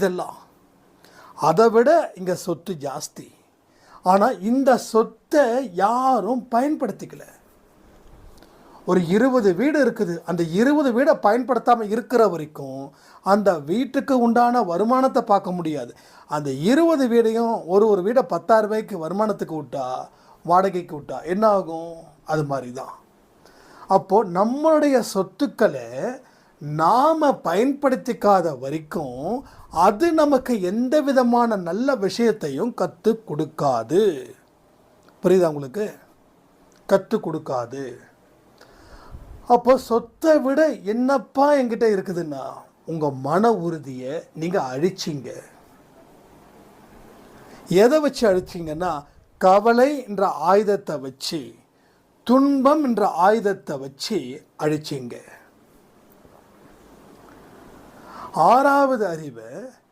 இதெல்லாம் அதை விட இங்கே சொத்து ஜாஸ்தி. ஆனால் இந்த சொத்தை யாரும் பயன்படுத்திக்கல. ஒரு 20 வீடு இருக்குது. அந்த 20 வீடை பயன்படுத்தாமல் இருக்கிற வரைக்கும் அந்த வீட்டுக்கு உண்டான வருமானத்தை பார்க்க முடியாது. அந்த 20 வீடையும் ஒரு வீடை 10,000 ரூபாய்க்கு வருமானத்துக்கு விட்டா, வாடகைக்கு விட்டா என்ன ஆகும்? அது மாதிரி தான். அப்போது நம்மளுடைய சொத்துக்களை நாம் பயன்படுத்திக்காத வரைக்கும் அது நமக்கு எந்த விதமான நல்ல விஷயத்தையும் கற்றுக் கொடுக்காது. புரியுதா உங்களுக்கு? கற்றுக் கொடுக்காது. அப்போ சொத்தை விட என்னப்பா என்கிட்ட இருக்குதுன்னா, உங்கள் மன உறுதியை நீங்கள் அழிச்சிங்க. எதை வச்சு அழிச்சிங்கன்னா, கவலை என்ற ஆயுதத்தை வச்சு, துன்பம் என்ற ஆயுதத்தை வச்சு அழிச்சிங்க. 6வது அறிவை